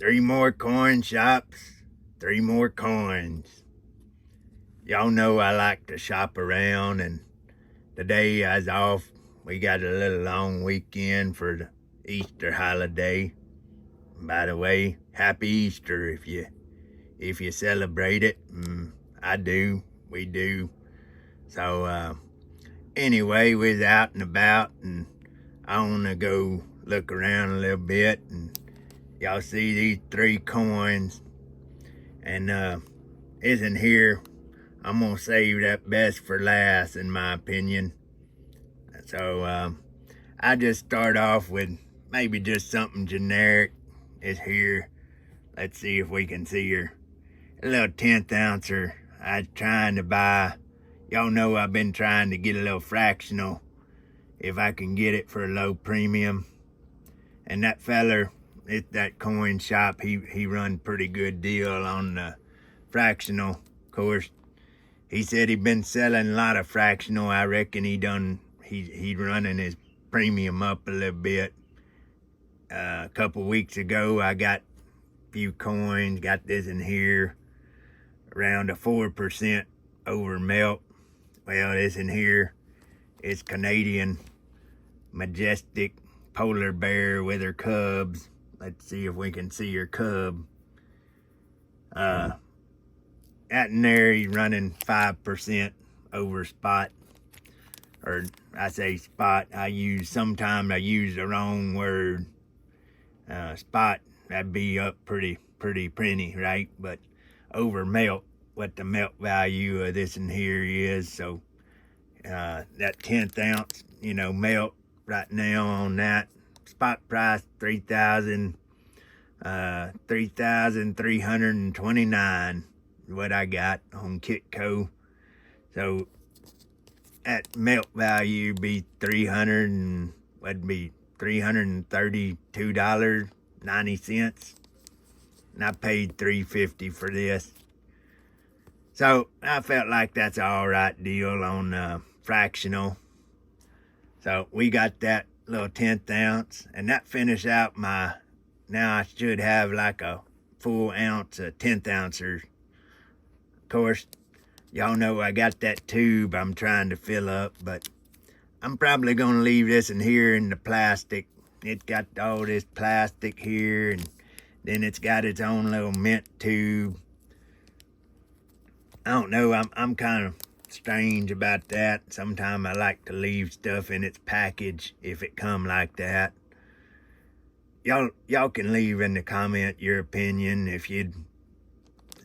Three more coin shops, three more coins. Y'all know I like to shop around, and today I was off. We got a little long weekend for the Easter holiday. By the way, happy Easter if you celebrate it. I do. We do. So anyway, we was out and about, and I want to go look around a little bit, and y'all see these three coins, and isn't here. I'm gonna save that best for last, in my opinion. So I just start off with maybe just something generic. Is here. Let's see if we can see her. A little 10th ouncer. I was trying to buy. Y'all know I've been trying to get a little fractional if I can get it for a low premium. And that feller at that coin shop, he run pretty good deal on the fractional. Of course, he said he'd been selling a lot of fractional. I reckon he running his premium up a little bit. A couple weeks ago, I got a few coins. Got this in here, around a 4% over melt. Well, this in here is Canadian Majestic Polar Bear with her cubs. Let's see if we can see her cub. That in there, he's running 5% over spot. Or I say spot. Sometimes I use the wrong word. Spot, that'd be up pretty plenty, right? But over melt, what the melt value of this in here is. So that 10th ounce, melt right now on that spot price, 3,329 what I got on Kitco. So that melt value be $332.90, and I paid $3.50 for this. So I felt like that's an all right deal on fractional. So we got that little 10th ounce, and that finished out my. Now I should have like a full ounce of 10th ouncers. Of course, y'all know I got that tube I'm trying to fill up, but I'm probably going to leave this in here in the plastic. It's got all this plastic here, and then it's got its own little mint tube. I don't know, I'm kind of strange about that. Sometimes I like to leave stuff in its package if it come like that. Y'all can leave in the comment your opinion if you'd.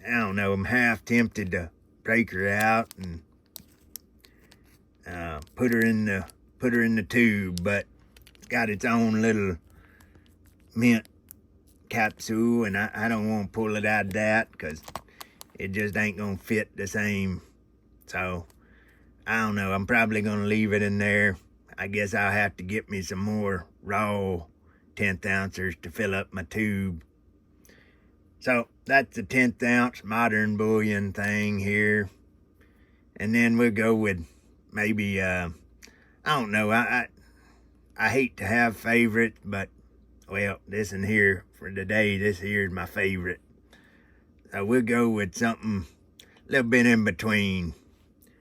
I don't know, I'm half tempted to break her out and put her in the tube, but it's got its own little mint capsule, and I don't want to pull it out of that because it just ain't gonna fit the same. So I don't know, I'm probably gonna leave it in there. I guess I'll have to get me some more raw 10th ouncers to fill up my tube. So that's the 10th ounce modern bullion thing here. And then we'll go with maybe, I don't know, I hate to have favorites, but, well, this in here for today, this here is my favorite. So we'll go with something a little bit in between,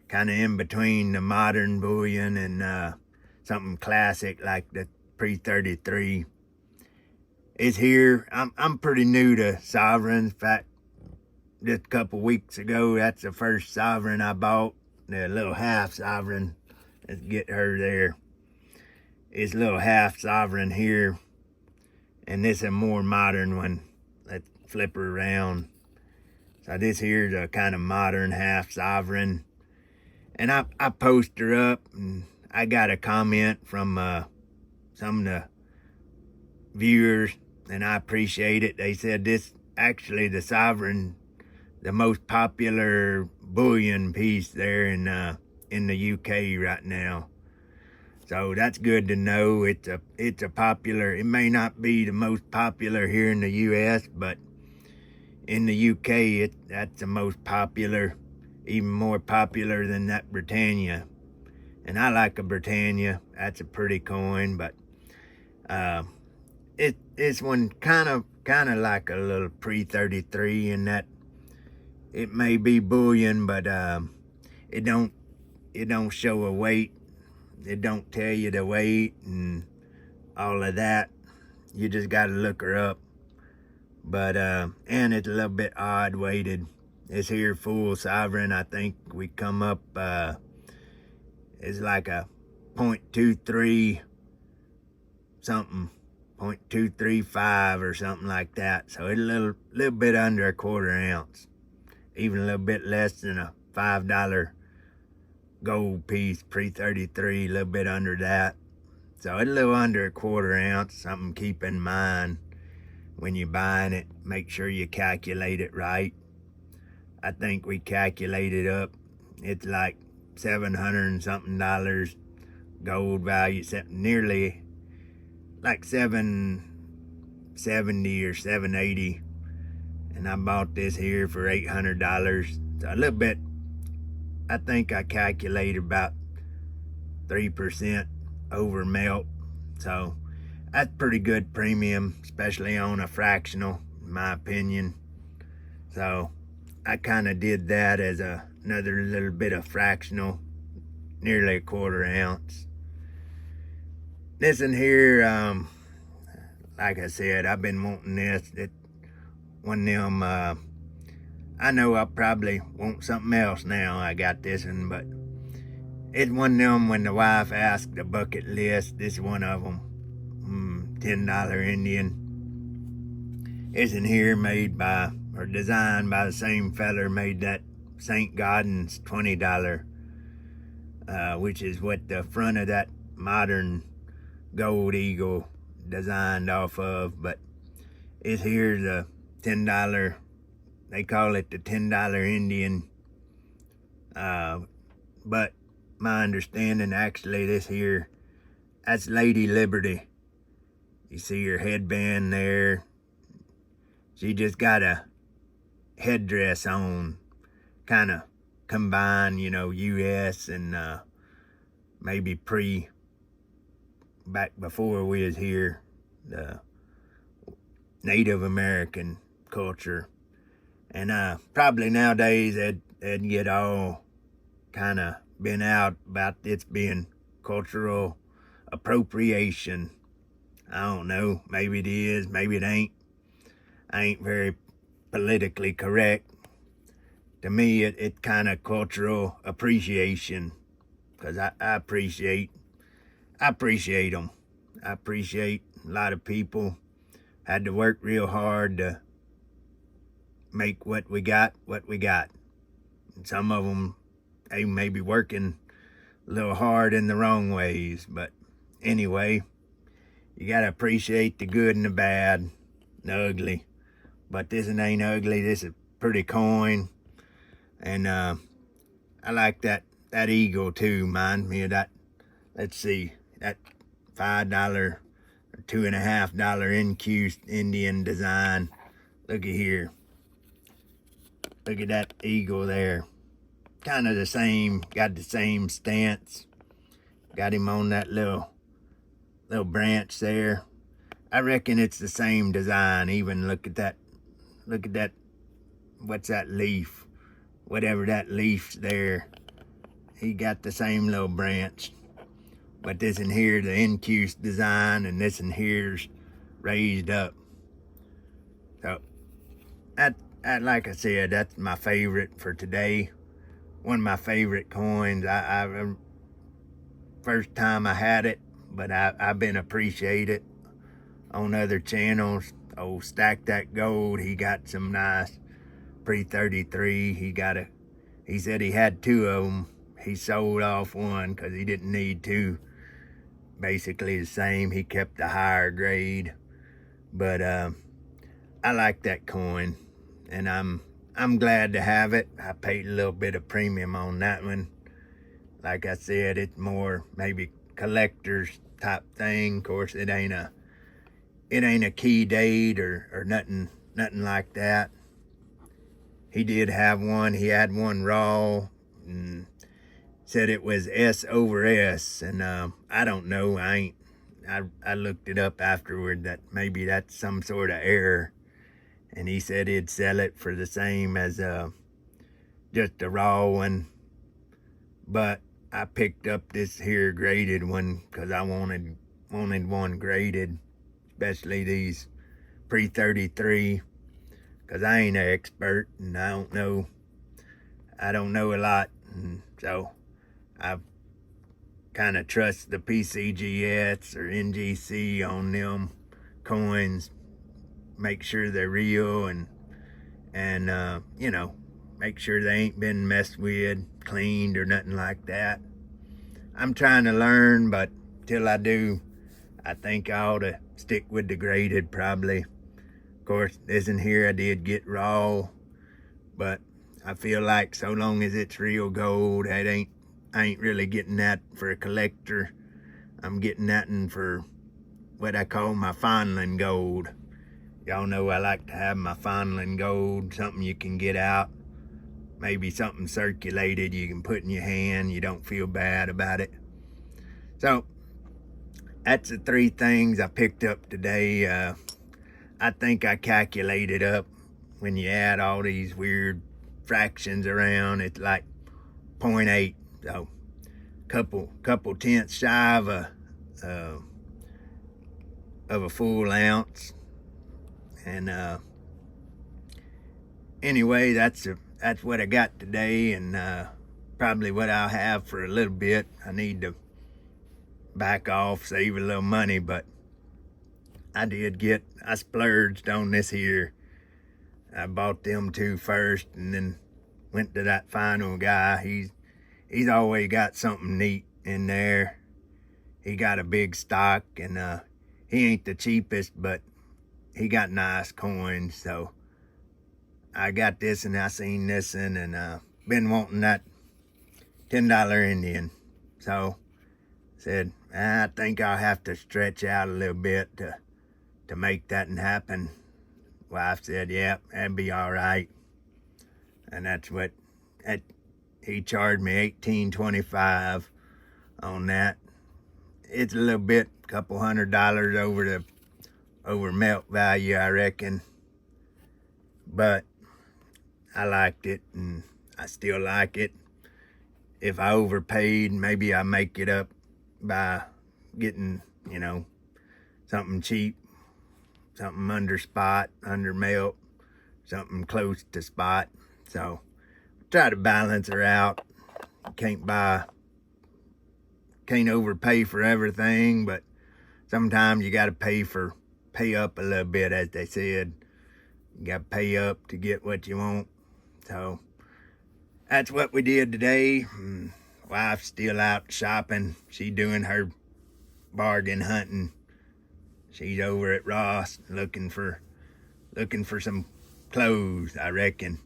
kind of in between the modern bullion and something classic like the pre-33. It's here. I'm pretty new to sovereigns. In fact, just a couple weeks ago, that's the first sovereign I bought. The little half sovereign. Let's get her there. It's a little half sovereign here. And this is a more modern one. Let's flip her around. So this here's a kind of modern half sovereign. And I post her up, and I got a comment from some of the viewers, and I appreciate it. They said this actually the sovereign, the most popular bullion piece there in the UK right now. So that's good to know. It's a popular. It may not be the most popular here in the US, but in the UK that's the most popular, even more popular than that Britannia. And I like a Britannia. That's a pretty coin, but this one kind of kind of like a little pre-33 in that it may be bullion, but it don't show a weight. It don't tell you the weight and all of that. You just got to look her up. But and it's a little bit odd weighted. This here full sovereign, I think we come up is like a 0.23 something, 0.235 or something like that. So it's a little bit under a quarter ounce, even a little bit less than a $5 gold piece pre-33, a little bit under that. So it's a little under a quarter ounce. Something to keep in mind when you're buying it. Make sure you calculate it right. I think we calculated up, it's like $700 and something gold value, nearly like $770 or $780, and I bought this here for $800. So a little bit, I think I calculated about 3% over melt, so that's pretty good premium, especially on a fractional, in my opinion. So I kind of did that as another little bit of fractional, nearly a quarter ounce. This in here, like I said, I've been wanting this. It one of them, I know I probably want something else now. I got this one, but it's one of them when the wife asked the bucket list. This is one of them. $10 Indian. It's in here, made by or designed by the same feller made that St. Gaudens $20, which is what the front of that modern gold eagle designed off of. But it's here the $10, they call it the $10 Indian, but my understanding, actually, this here, that's Lady Liberty. You see her headband there. She just got a headdress on, kind of combine, U.S. and maybe back before we was here, the Native American culture. And probably nowadays they'd get all kind of been out about it's being cultural appropriation. I don't know, maybe it is, maybe it ain't. I ain't very politically correct. To me, it kind of cultural appreciation, because I appreciate them. I appreciate a lot of people had to work real hard to make what we got. And some of them, they may be working a little hard in the wrong ways, but anyway, you gotta appreciate the good and the bad, the ugly. But this one ain't ugly. This is a pretty coin, and I like that eagle too. Mind me of that. Let's see, that $5 or $2.50 NQ Indian design. Look at here. Look at that eagle there. Kind of the same. Got the same stance. Got him on that little branch there. I reckon it's the same design. Even look at that. Look at that. What's that leaf? Whatever that leaf's there. He got the same little branch. But this in here, the NQ design, and this in here's raised up. So that, like I said, that's my favorite for today. One of my favorite coins. I first time I had it, but I've been appreciated on other channels. Oh, Stack That Gold, he got some nice pre-33. He said he had two of them. He sold off one because he didn't need two. Basically the same. He kept the higher grade. But I like that coin, and I'm glad to have it. I paid a little bit of premium on that one. Like I said, it's more maybe collector's type thing. Of course, it ain't a key date or nothing like that. He did have one. He had one raw and said it was S over S, and I don't know. I looked it up afterward. That maybe that's some sort of error. and he said he'd sell it for the same as just a raw one. But I picked up this here graded one because I wanted one graded, especially these pre-33, because I ain't an expert and I don't know a lot, and so I kind of trust the PCGS or NGC on them coins, make sure they're real, and you know, make sure they ain't been messed with, cleaned, or nothing like that. I'm trying to learn, but till I do, I think I ought to stick with the graded probably. Of course, this in here I did get raw, but I feel like so long as it's real gold, I ain't really getting that for a collector. I'm getting that for what I call my fondling gold. Y'all know I like to have my fondling gold, something you can get out. Maybe something circulated you can put in your hand. You don't feel bad about it. So that's the 3 things I picked up today. I think I calculated up when you add all these weird fractions around, it's like 0.8. So couple tenths shy of a full ounce. And anyway, that's what I got today, and probably what I'll have for a little bit. I need to back off, save a little money, but I splurged on this here. I bought them 2 first, and then went to that final guy. He's always got something neat in there. He got a big stock, and he ain't the cheapest, but he got nice coins. So I got this, and I seen this, and been wanting that $10 Indian. So said, I think I'll have to stretch out a little bit to make that happen. Wife said, yeah, that'd be all right. And that's what he charged me $18.25 on that. It's a little bit, couple $100 over melt value, I reckon. But I liked it, and I still like it. If I overpaid, maybe I make it up by getting, something cheap, something under spot, under melt, something close to spot. So try to balance her out. Can't overpay for everything, but sometimes you got to pay up a little bit, as they said. You got to pay up to get what you want. So that's what we did today. Wife's still out shopping. She doing her bargain hunting. She's over at Ross looking for some clothes, I reckon.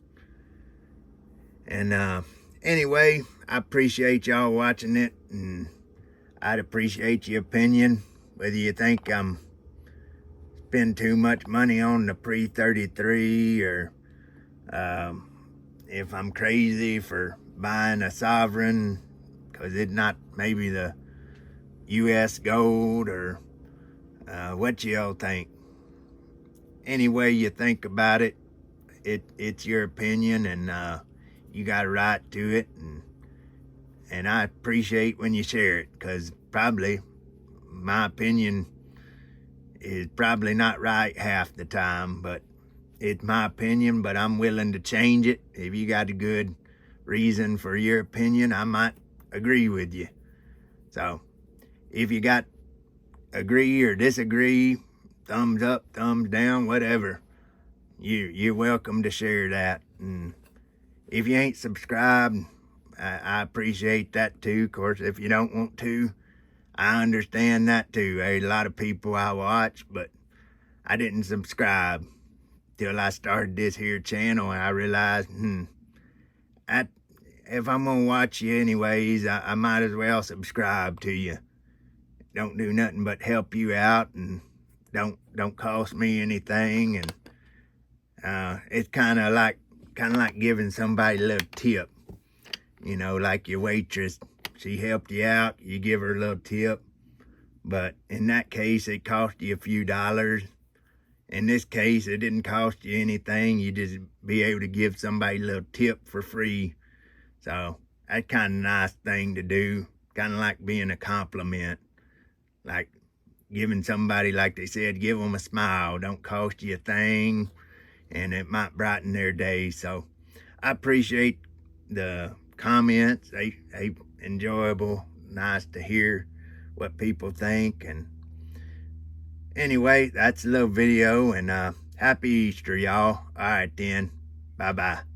And anyway, I appreciate y'all watching it, and I'd appreciate your opinion, whether you think I'm spend too much money on the pre-33, or if I'm crazy for buying a sovereign because it's not maybe the U.S. gold, or what y'all think. Any way you think about it, it's your opinion, and you got a right to it, and I appreciate when you share it, because probably my opinion is probably not right half the time, but it's my opinion, but I'm willing to change it. If you got a good reason for your opinion, I might agree with you. So if you got agree or disagree, thumbs up, thumbs down, whatever, you're welcome to share that. And if you ain't subscribed, I appreciate that too. Of course, if you don't want to, I understand that too. There's a lot of people I watch, but I didn't subscribe till I started this here channel, and I realized, if I'm gonna watch you anyways, I might as well subscribe to you. Don't do nothing but help you out, and don't cost me anything, and it's kind of like giving somebody a little tip. Like your waitress, she helped you out, you give her a little tip, but in that case, it cost you a few dollars, In this case, it didn't cost you anything. You just be able to give somebody a little tip for free. So that's kind of a nice thing to do. Kind of like being a compliment. Like giving somebody, like they said, give them a smile. Don't cost you a thing. And it might brighten their day. So I appreciate the comments. They enjoyable. Nice to hear what people think. And anyway, that's a little video. And happy Easter, y'all. All right then. Bye-bye.